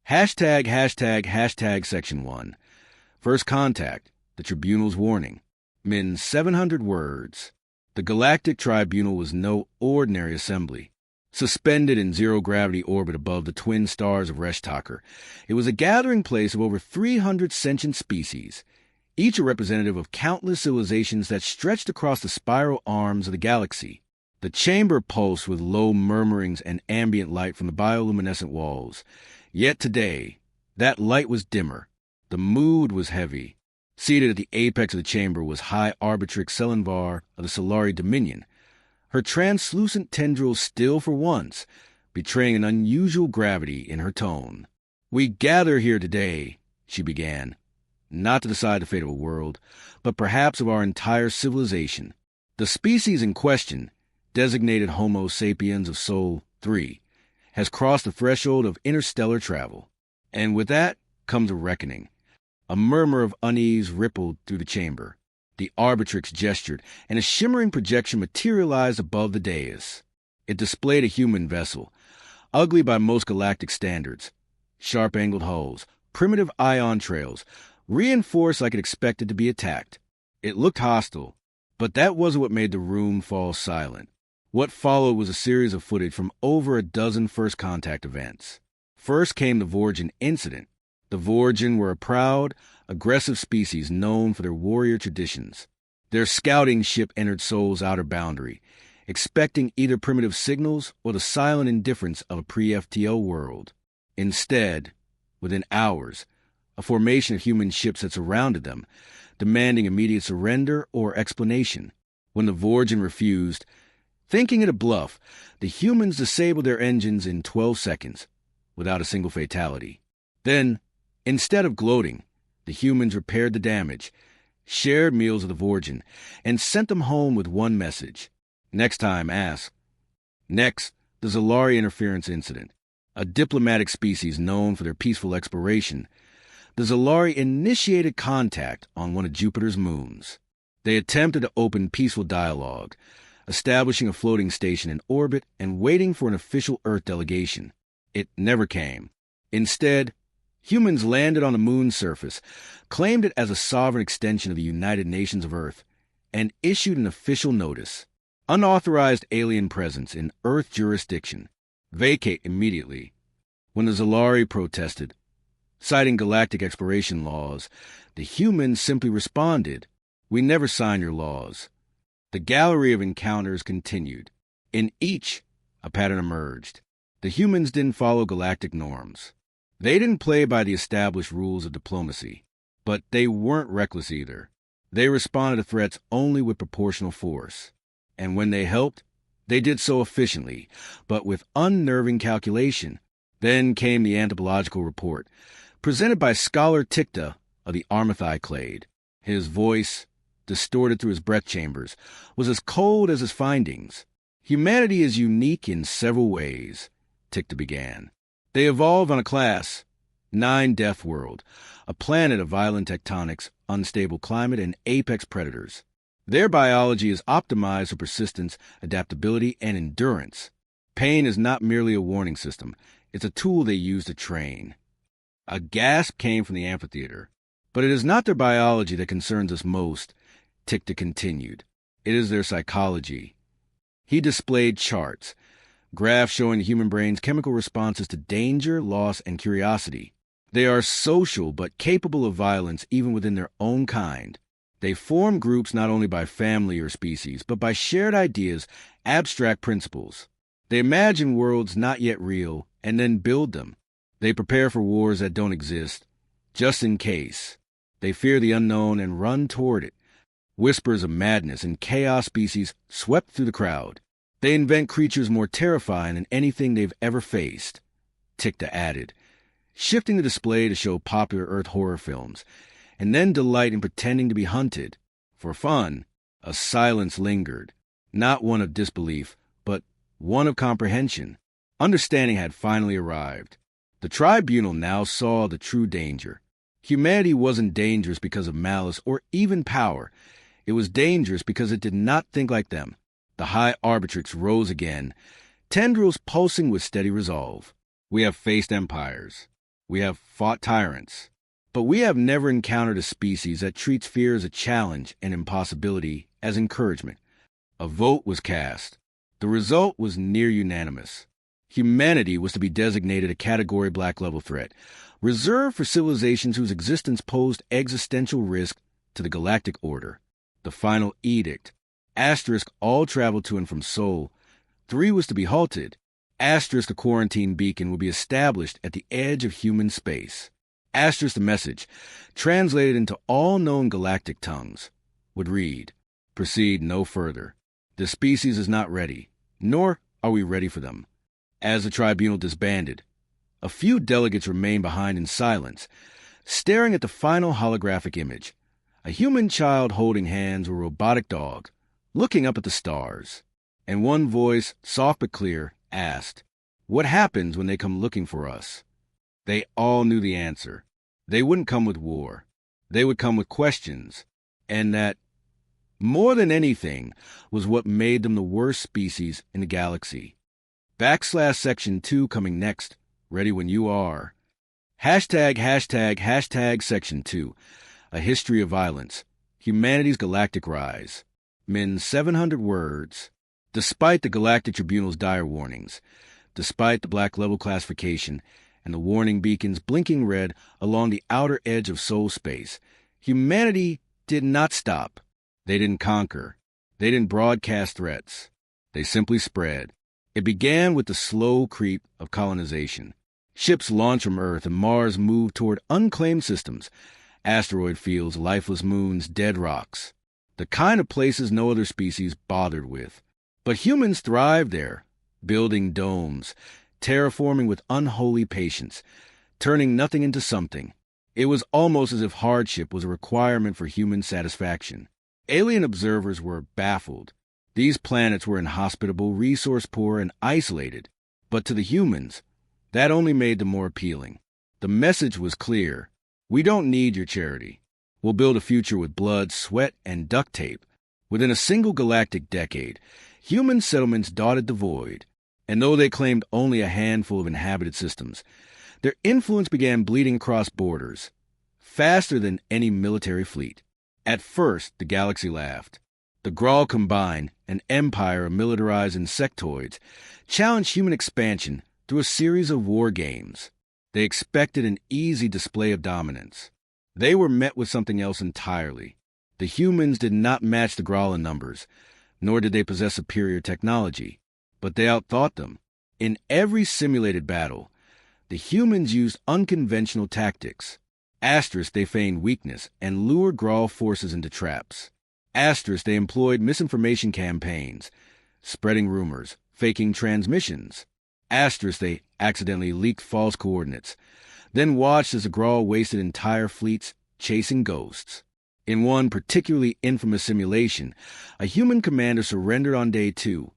Hashtag Section 1. First contact, the Tribunal's warning. Min 700 words. The Galactic Tribunal was no ordinary assembly. Suspended in zero-gravity orbit above the twin stars of Reshtakar, it was a gathering place of over 300 sentient species, each a representative of countless civilizations that stretched across the spiral arms of the galaxy. The chamber pulsed with low murmurings and ambient light from the bioluminescent walls. Yet today, that light was dimmer. The mood was heavy. Seated at the apex of the chamber was High Arbitrix Selenvar of the Solari Dominion, her translucent tendrils still for once, betraying an unusual gravity in her tone. "We gather here today," she began, "not to decide the fate of a world, but perhaps of our entire civilization. The species in question, designated Homo sapiens of Sol 3, has crossed the threshold of interstellar travel. And with that comes a reckoning." A murmur of unease rippled through the chamber. The Arbitrix gestured, and a shimmering projection materialized above the dais. It displayed a human vessel, ugly by most galactic standards. Sharp-angled hulls, primitive ion trails, reinforced like it expected to be attacked. It looked hostile, but that wasn't what made the room fall silent. What followed was a series of footage from over a dozen first contact events. First came the Vorgin incident. The Vorgin were a proud, aggressive species known for their warrior traditions. Their scouting ship entered Sol's outer boundary, expecting either primitive signals or the silent indifference of a pre-FTO world. Instead, within hours, a formation of human ships had surrounded them, demanding immediate surrender or explanation. When the Vorgin refused, thinking it a bluff, the humans disabled their engines in 12 seconds, without a single fatality. Then, instead of gloating, the humans repaired the damage, shared meals of the Vorgin, and sent them home with one message. Next time, ask. Next, the Zolari interference incident. A diplomatic species known for their peaceful exploration, the Zolari initiated contact on one of Jupiter's moons. They attempted to open peaceful dialogue, establishing a floating station in orbit and waiting for an official Earth delegation. It never came. Instead, humans landed on the moon's surface, claimed it as a sovereign extension of the United Nations of Earth, and issued an official notice. Unauthorized alien presence in Earth jurisdiction. Vacate immediately. When the Zolari protested, citing galactic exploration laws, the humans simply responded, "We never signed your laws." The gallery of encounters continued. In each, a pattern emerged. The humans didn't follow galactic norms. They didn't play by the established rules of diplomacy, but they weren't reckless either. They responded to threats only with proportional force. And when they helped, they did so efficiently, but with unnerving calculation. Then came the anthropological report, presented by Scholar Tikta of the Armathai Clade. His voice, distorted through his breath chambers, was as cold as his findings. "Humanity is unique in several ways," Tikta began. "They evolved on a class, 9 Death World, a planet of violent tectonics, unstable climate, and apex predators. Their biology is optimized for persistence, adaptability, and endurance. Pain is not merely a warning system. It's a tool they use to train." A gasp came from the amphitheater. "But it is not their biology that concerns us most," Tikta continued. "It is their psychology." He displayed charts, graphs showing the human brain's chemical responses to danger, loss, and curiosity. They are social but capable of violence even within their own kind. They form groups not only by family or species, but by shared ideas, abstract principles. They imagine worlds not yet real and then build them. They prepare for wars that don't exist, just in case. They fear the unknown and run toward it. Whispers of madness and chaos species swept through the crowd. They invent creatures more terrifying than anything they've ever faced, Tikta added, shifting the display to show popular Earth horror films, and then delight in pretending to be hunted. For fun, a silence lingered, not one of disbelief, but one of comprehension. Understanding had finally arrived. The tribunal now saw the true danger. Humanity wasn't dangerous because of malice or even power. It was dangerous because it did not think like them. The High Arbitrix rose again, tendrils pulsing with steady resolve. "We have faced empires. We have fought tyrants. But we have never encountered a species that treats fear as a challenge and impossibility as encouragement. A vote was cast. The result was near unanimous. Humanity was to be designated a Category Black level threat, reserved for civilizations whose existence posed existential risk to the galactic order. The final edict. Asterisk all travel to and from Sol. 3 was to be halted. Asterisk a quarantine beacon would be established at the edge of human space. Asterisk the message, translated into all known galactic tongues, would read, "Proceed no further. The species is not ready, nor are we ready for them." As the tribunal disbanded, a few delegates remained behind in silence, staring at the final holographic image, a human child holding hands with a robotic dog, looking up at the stars. And one voice, soft but clear, asked, "What happens when they come looking for us?" They all knew the answer. They wouldn't come with war. They would come with questions. And that, more than anything, was what made them the worst species in the galaxy. Section 2 coming next. Ready when you are. #### Section 2. A History of Violence. Humanity's Galactic Rise. Min 700 words. Despite the Galactic Tribunal's dire warnings, despite the Black level classification and the warning beacons blinking red along the outer edge of soul space, humanity did not stop. They didn't conquer. They didn't broadcast threats. They simply spread. It began with the slow creep of colonization. Ships launched from Earth and Mars moved toward unclaimed systems, asteroid fields, lifeless moons, dead rocks, the kind of places no other species bothered with. But humans thrived there, building domes, terraforming with unholy patience, turning nothing into something. It was almost as if hardship was a requirement for human satisfaction. Alien observers were baffled. These planets were inhospitable, resource-poor, and isolated. But to the humans, that only made them more appealing. The message was clear. We don't need your charity. We'll build a future with blood, sweat, and duct tape. Within a single galactic decade, human settlements dotted the void. And though they claimed only a handful of inhabited systems, their influence began bleeding across borders, faster than any military fleet. At first, the galaxy laughed. The Grawl combined, an empire of militarized insectoids, challenged human expansion through a series of war games. They expected an easy display of dominance. They were met with something else entirely. The humans did not match the Grawl in numbers, nor did they possess superior technology, but they outthought them. In every simulated battle, the humans used unconventional tactics. Asterisk, they feigned weakness and lured Grawl forces into traps. Asterisk, they employed misinformation campaigns, spreading rumors, faking transmissions. Asterisk, they accidentally leaked false coordinates, then watched as the Grawl wasted entire fleets chasing ghosts. In one particularly infamous simulation, a human commander surrendered on day 2,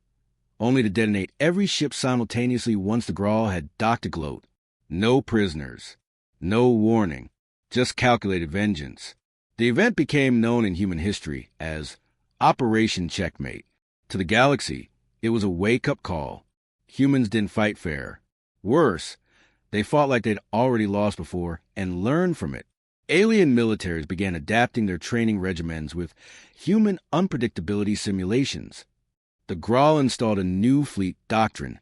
only to detonate every ship simultaneously once the Grawl had docked a gloat. No prisoners, no warning, just calculated vengeance. The event became known in human history as Operation Checkmate. To the galaxy, it was a wake-up call. Humans didn't fight fair. Worse, they fought like they'd already lost before and learned from it. Alien militaries began adapting their training regimens with human unpredictability simulations. The Grawl installed a new fleet doctrine.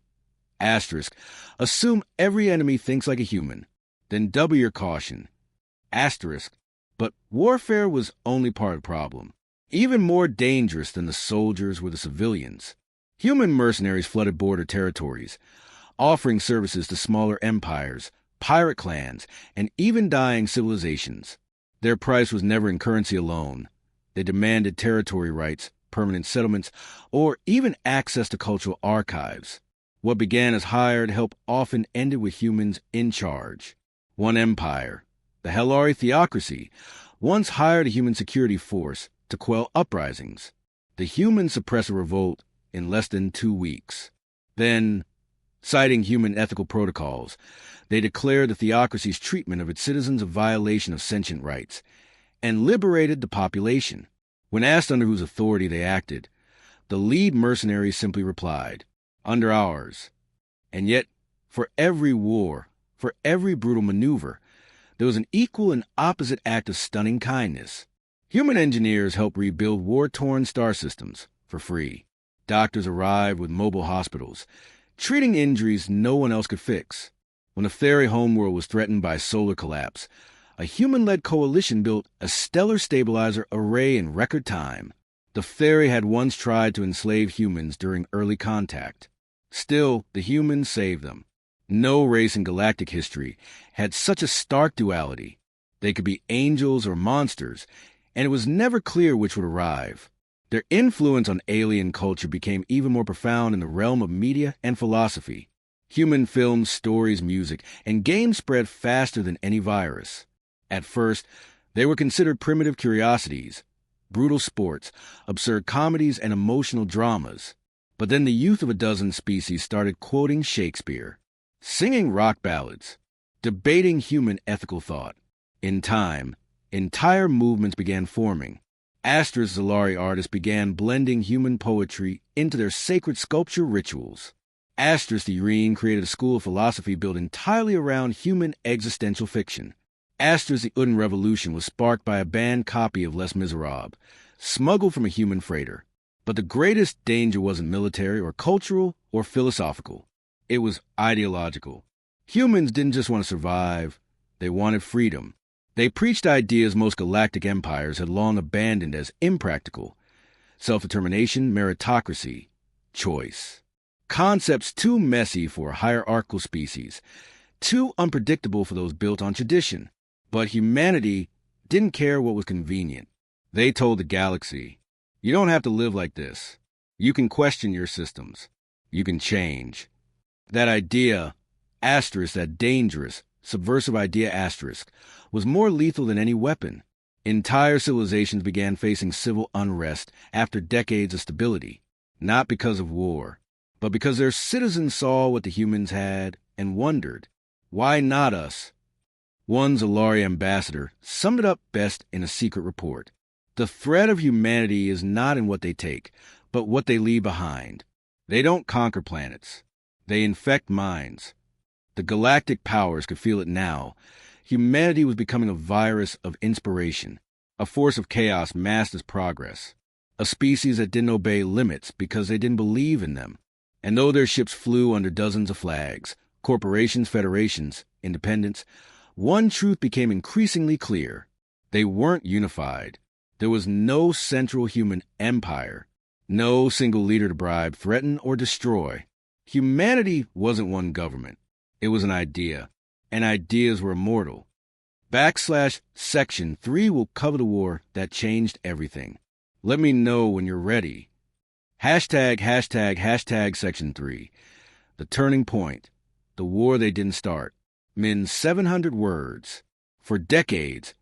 Asterisk, assume every enemy thinks like a human, then double your caution. Asterisk, but warfare was only part of the problem. Even more dangerous than the soldiers were the civilians. Human mercenaries flooded border territories, offering services to smaller empires, pirate clans, and even dying civilizations. Their price was never in currency alone. They demanded territory rights, permanent settlements, or even access to cultural archives. What began as hired help often ended with humans in charge. One empire, the Helari theocracy, once hired a human security force to quell uprisings. The humans suppressed a revolt in less than 2 weeks. Then, citing human ethical protocols, they declared the theocracy's treatment of its citizens a violation of sentient rights, and liberated the population. When asked under whose authority they acted, the lead mercenary simply replied, "Under ours." And yet, for every war, For every brutal maneuver, there was an equal and opposite act of stunning kindness. Human engineers helped rebuild war-torn star systems for free. Doctors arrived with mobile hospitals, treating injuries no one else could fix. When a fairy homeworld was threatened by solar collapse, a human-led coalition built a stellar stabilizer array in record time. The fairy had once tried to enslave humans during early contact. Still, the humans saved them. No race in galactic history had such a stark duality. They could be angels or monsters, and it was never clear which would arrive. Their influence on alien culture became even more profound in the realm of media and philosophy. Human films, stories, music, and games spread faster than any virus. At first, they were considered primitive curiosities, brutal sports, absurd comedies, and emotional dramas. But then the youth of a dozen species started quoting Shakespeare, singing rock ballads, debating human ethical thought. In time, entire movements began forming. Aster's Zalari artists began blending human poetry into their sacred sculpture rituals. Aster's Theorene created a school of philosophy built entirely around human existential fiction. Aster's The Uden Revolution was sparked by a banned copy of Les Miserables, smuggled from a human freighter. But the greatest danger wasn't military or cultural or philosophical. It was ideological. Humans didn't just want to survive, they wanted freedom. They preached ideas most galactic empires had long abandoned as impractical: self-determination, meritocracy, choice. Concepts too messy for a hierarchical species, too unpredictable for those built on tradition. But humanity didn't care what was convenient. They told the galaxy, you don't have to live like this. You can question your systems. You can change. That idea, asterisk, that dangerous, subversive idea, asterisk, was more lethal than any weapon. Entire civilizations began facing civil unrest after decades of stability, not because of war, but because their citizens saw what the humans had and wondered, why not us? One Zalari ambassador summed it up best in a secret report. The threat of humanity is not in what they take, but what they leave behind. They don't conquer planets. They infect minds. The galactic powers could feel it now. Humanity was becoming a virus of inspiration, a force of chaos masked as progress, a species that didn't obey limits because they didn't believe in them. And though their ships flew under dozens of flags, corporations, federations, independents, one truth became increasingly clear. They weren't unified. There was no central human empire, no single leader to bribe, threaten, or destroy. Humanity wasn't one government. It was an idea, and ideas were immortal. /Section 3 will cover the war that changed everything. Let me know when you're ready. #, Section 3. The turning point. The war they didn't start. Min 700 words. For decades,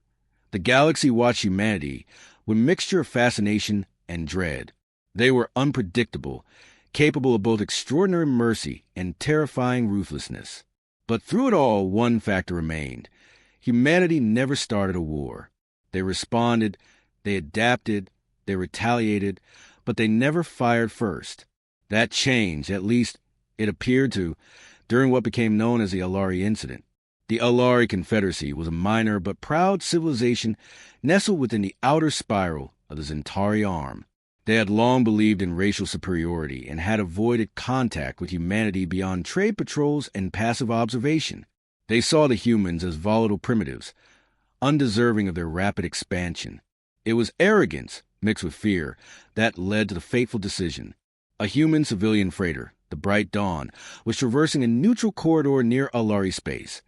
the galaxy watched humanity with a mixture of fascination and dread. They were unpredictable, capable of both extraordinary mercy and terrifying ruthlessness. But through it all, one factor remained. Humanity never started a war. They responded, they adapted, they retaliated, but they never fired first. That changed, at least it appeared to, during what became known as the Alari Incident. The Alari Confederacy was a minor but proud civilization nestled within the outer spiral of the Centauri Arm. They had long believed in racial superiority and had avoided contact with humanity beyond trade patrols and passive observation. They saw the humans as volatile primitives, undeserving of their rapid expansion. It was arrogance, mixed with fear, that led to the fateful decision. A human civilian freighter, the Bright Dawn, was traversing a neutral corridor near Alari space,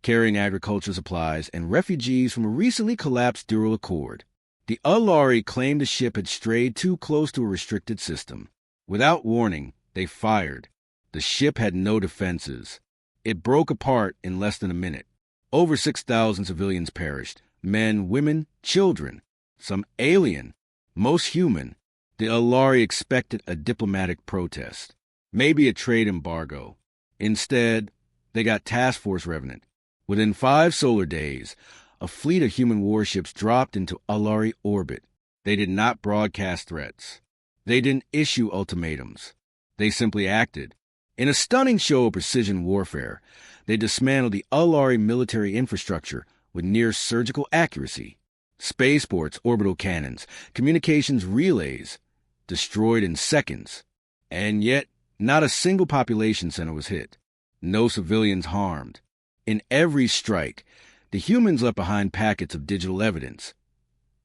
carrying agricultural supplies and refugees from a recently collapsed Dural Accord. The Alari claimed the ship had strayed too close to a restricted system. Without warning, they fired. The ship had no defenses. It broke apart in less than a minute. Over 6,000 civilians perished, men, women, children, some alien, most human. The Alari expected a diplomatic protest, maybe a trade embargo. Instead, they got task force revenant. Within 5 solar days, a fleet of human warships dropped into Alari orbit. They did not broadcast threats. They didn't issue ultimatums. They simply acted. In a stunning show of precision warfare, They dismantled the Ulari military infrastructure with near-surgical accuracy. Spaceports, orbital cannons, communications relays, destroyed in seconds. And yet, not a single population center was hit. No civilians harmed. In every strike, the humans left behind packets of digital evidence.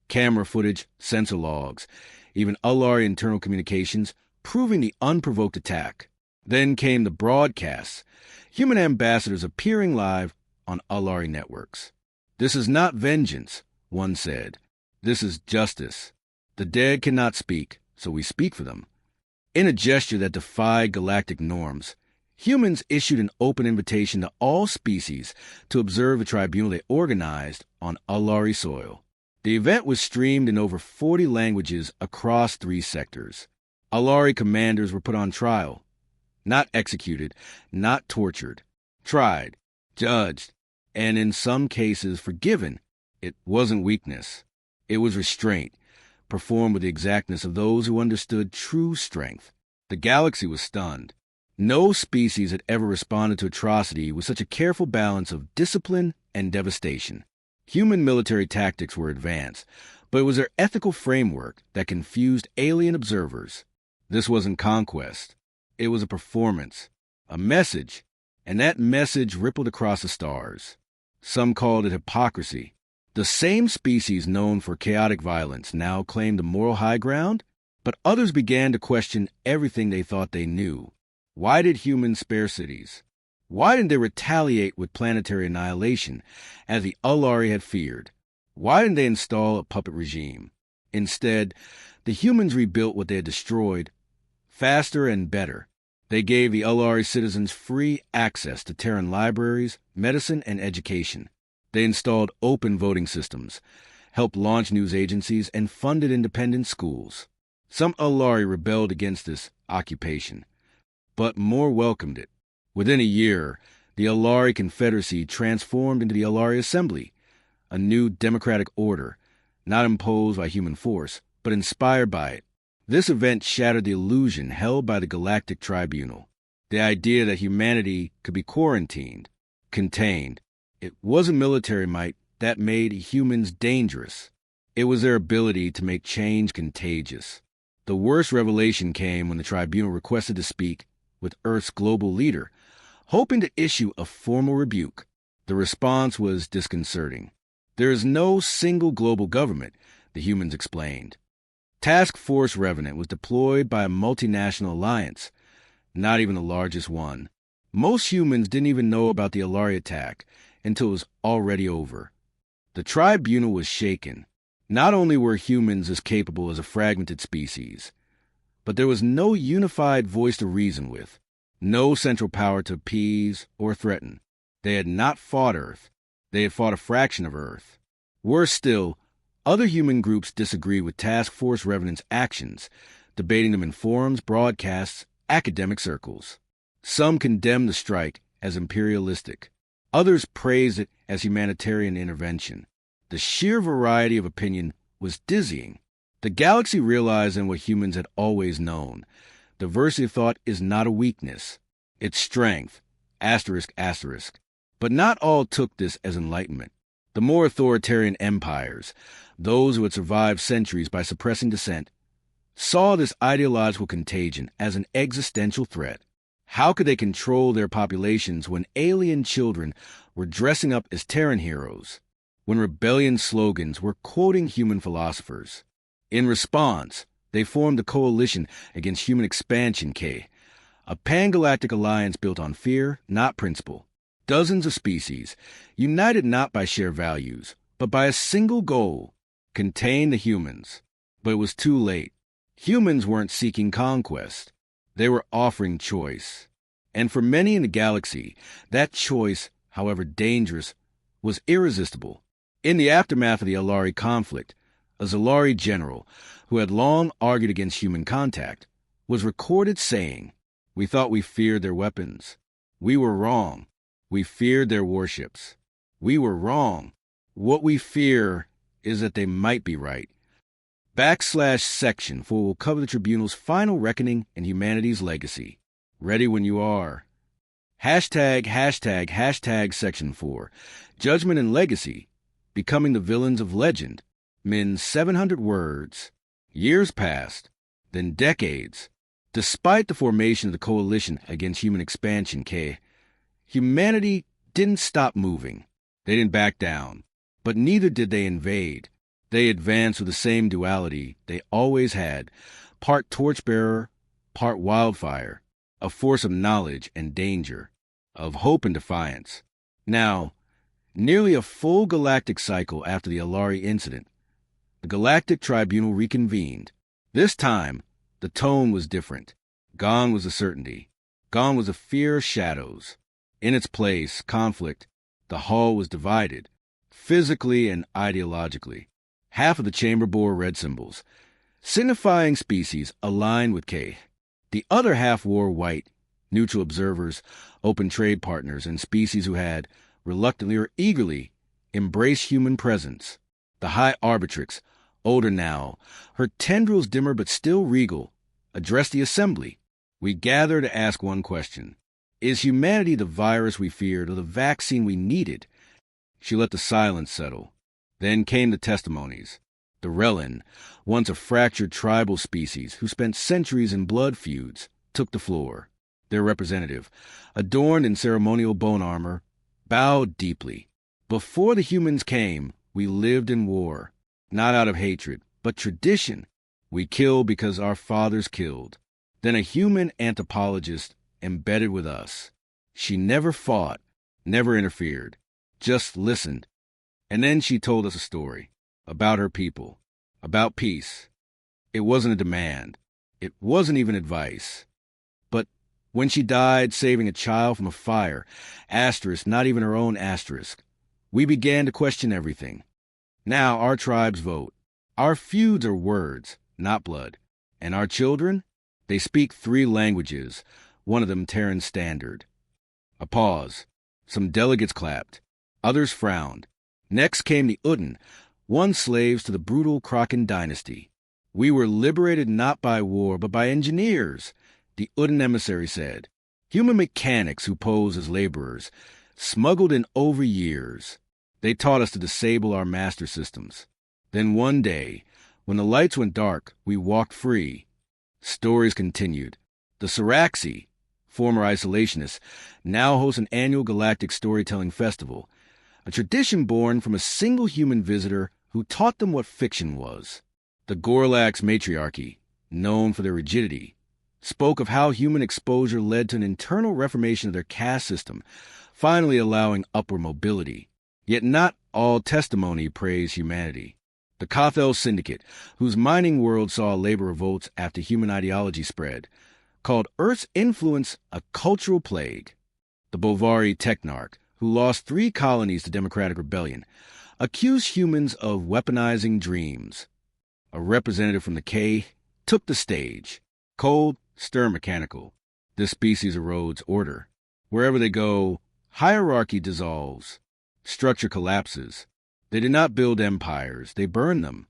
Camera footage, sensor logs, even Ulari internal communications proving the unprovoked attack. Then came the broadcasts, human ambassadors appearing live on Ulari networks. "This is not vengeance," one said. "This is justice. The dead cannot speak, so we speak for them." In a gesture that defied galactic norms, humans issued an open invitation to all species to observe the tribunal they organized on Ulari soil. The event was streamed in over 40 languages across 3 sectors. Ulari commanders were put on trial. Not executed, not tortured. Tried, judged, and in some cases forgiven. It wasn't weakness. It was restraint, performed with the exactness of those who understood true strength. The galaxy was stunned. No species had ever responded to atrocity with such a careful balance of discipline and devastation. Human military tactics were advanced, but it was their ethical framework that confused alien observers. This wasn't conquest. It was a performance, a message, and that message rippled across the stars. Some called it hypocrisy. The same species known for chaotic violence now claimed the moral high ground, but others began to question everything they thought they knew. Why did humans spare cities? Why didn't they retaliate with planetary annihilation, as the Ulari had feared? Why didn't they install a puppet regime? Instead, the humans rebuilt what they had destroyed, faster and better. They gave the Ulari citizens free access to Terran libraries, medicine, and education. They installed open voting systems, helped launch news agencies, and funded independent schools. Some Ulari rebelled against this occupation, but more welcomed it. Within a year, the Ulari Confederacy transformed into the Ulari Assembly, a new democratic order, not imposed by human force, but inspired by it. This event shattered the illusion held by the Galactic Tribunal, the idea that humanity could be quarantined, contained. It wasn't military might that made humans dangerous. It was their ability to make change contagious. The worst revelation came when the tribunal requested to speak with Earth's global leader, hoping to issue a formal rebuke. The response was disconcerting. "There is no single global government," the humans explained. Task Force Revenant was deployed by a multinational alliance, not even the largest one. Most humans didn't even know about the Ulari attack until it was already over. The tribunal was shaken. Not only were humans as capable as a fragmented species, but there was no unified voice to reason with, no central power to appease or threaten. They had not fought Earth. They had fought a fraction of Earth. Worse still, other human groups disagreed with Task Force Revenant's actions, debating them in forums, broadcasts, academic circles. Some condemned the strike as imperialistic. Others praised it as humanitarian intervention. The sheer variety of opinion was dizzying. The galaxy realized in what humans had always known. Diversity of thought is not a weakness. It's strength. Asterisk, asterisk. But not all took this as enlightenment. The more authoritarian empires, those who had survived centuries by suppressing dissent, saw this ideological contagion as an existential threat. How could they control their populations when alien children were dressing up as Terran heroes, when rebellion slogans were quoting human philosophers? In response, they formed the Coalition Against Human Expansion K, a pan-galactic alliance built on fear, not principle. Dozens of species, united not by shared values, but by a single goal: contain the humans. But it was too late. Humans weren't seeking conquest. They were offering choice. And for many in the galaxy, that choice, however dangerous, was irresistible. In the aftermath of the Ulari conflict, a Zalari general, who had long argued against human contact, was recorded saying, "We thought we feared their weapons. We were wrong. We feared their warships. We were wrong. What we fear is that they might be right." /section 4 will cover the Tribunal's final reckoning and humanity's legacy. Ready when you are. Hashtag Section 4. Judgment and Legacy. Becoming the Villains of Legend. Men 700 words. Years passed, then decades. Despite the formation of the Coalition Against Human Expansion, humanity didn't stop moving. They didn't back down. But neither did they invade. They advanced with the same duality they always had, part torchbearer, part wildfire, a force of knowledge and danger, of hope and defiance. Now, nearly a full galactic cycle after the Alari incident, the Galactic Tribunal reconvened. This time, the tone was different. Gone was the certainty. Gone was the fear of shadows. In its place, conflict. The hall was divided, physically and ideologically. Half of the chamber bore red symbols, signifying species aligned with K. The other half wore white, neutral observers, open trade partners, and species who had, reluctantly or eagerly, embraced human presence. The High Arbitrix, older now, her tendrils dimmer but still regal, addressed the assembly. We gather to ask one question. Is humanity the virus we feared or the vaccine we needed? She let the silence settle. Then came the testimonies. The Relin, once a fractured tribal species who spent centuries in blood feuds, took the floor. Their representative, adorned in ceremonial bone armor, bowed deeply. Before the humans came, we lived in war, not out of hatred, but tradition. We kill because our fathers killed. Then a human anthropologist embedded with us. She never fought, never interfered, just listened. And then she told us a story about her people, about peace. It wasn't a demand. It wasn't even advice. But when she died saving a child from a fire, asterisk, not even her own asterisk, we began to question everything. Now our tribes vote. Our feuds are words, not blood. And our children? They speak 3 languages, one of them Terran Standard. A pause. Some delegates clapped. Others frowned. Next came the Udin, once slaves to the brutal Kraken dynasty. We were liberated not by war, but by engineers, the Udin emissary said. Human mechanics who pose as laborers, smuggled in over years. They taught us to disable our master systems. Then one day, when the lights went dark, we walked free. Stories continued. The Saraxi, former isolationists, now host an annual galactic storytelling festival, a tradition born from a single human visitor who taught them what fiction was. The Gorlax matriarchy, known for their rigidity, spoke of how human exposure led to an internal reformation of their caste system, finally allowing upward mobility. Yet not all testimony praised humanity. The Kothel Syndicate, whose mining world saw labor revolts after human ideology spread, called Earth's influence a cultural plague. The Bovari Technarch, who lost 3 colonies to democratic rebellion, accused humans of weaponizing dreams. A representative from the K took the stage. Cold, stern mechanical. This species erodes order. Wherever they go, hierarchy dissolves. Structure collapses. They did not build empires, they burned them.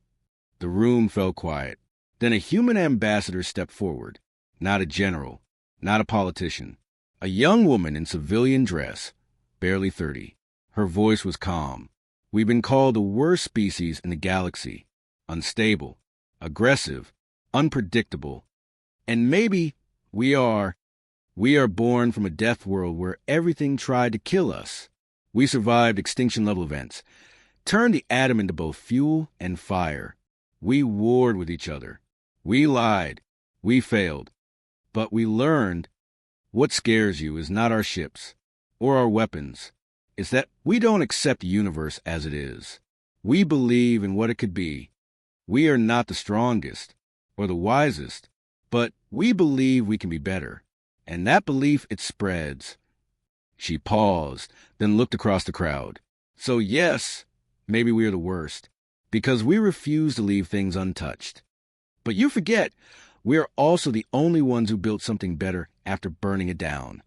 The room fell quiet. Then a human ambassador stepped forward. Not a general, not a politician. A young woman in civilian dress, barely 30. Her voice was calm. We've been called the worst species in the galaxy. Unstable, aggressive, unpredictable. And maybe we are born from a death world where everything tried to kill us. We survived extinction-level events, turned the atom into both fuel and fire. We warred with each other. We lied. We failed. But we learned what scares you is not our ships or our weapons. It's that we don't accept the universe as it is. We believe in what it could be. We are not the strongest or the wisest, but we believe we can be better. And that belief, it spreads. She paused, then looked across the crowd. So yes, maybe we are the worst, because we refuse to leave things untouched. But you forget, we are also the only ones who built something better after burning it down.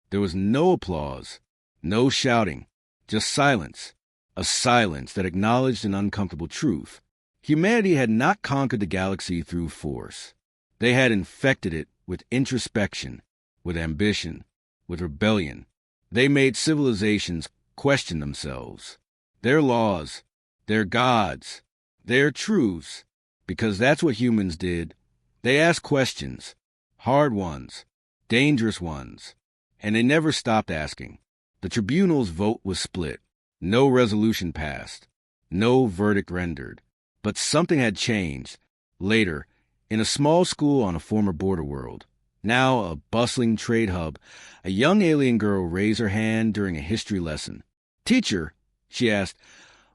There was no applause, no shouting, just silence, a silence that acknowledged an uncomfortable truth. Humanity had not conquered the galaxy through force. They had infected it with introspection, with ambition, with rebellion. They made civilizations question themselves, their laws, their gods, their truths, because that's what humans did. They asked questions, hard ones, dangerous ones, and they never stopped asking. The tribunal's vote was split. No resolution passed. No verdict rendered. But something had changed. Later, in a small school on a former border world, now a bustling trade hub, a young alien girl raised her hand during a history lesson. "Teacher," she asked,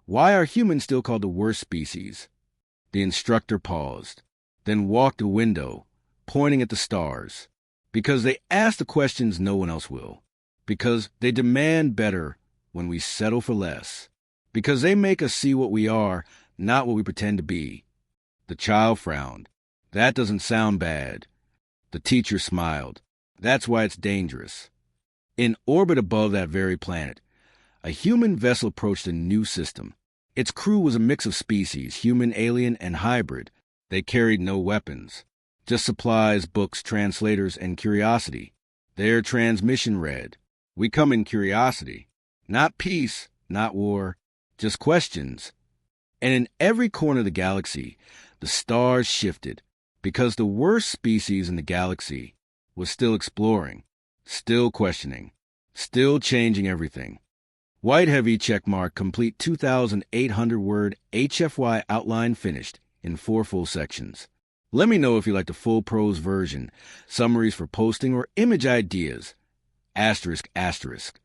"why are humans still called the worst species?" The instructor paused, then walked to a window, pointing at the stars. "Because they ask the questions no one else will. Because they demand better when we settle for less. Because they make us see what we are, not what we pretend to be." The child frowned. "That doesn't sound bad." The teacher smiled. "That's why it's dangerous." In orbit above that very planet, a human vessel approached a new system. Its crew was a mix of species, human, alien, and hybrid. They carried no weapons, just supplies, books, translators, and curiosity. Their transmission read, "We come in curiosity. Not peace, not war, just questions." And in every corner of the galaxy, the stars shifted, because the worst species in the galaxy was still exploring, still questioning, still changing everything. White heavy checkmark, complete 2,800-word HFY outline finished in 4 full sections. Let me know if you like the full prose version, summaries for posting, or image ideas. ****.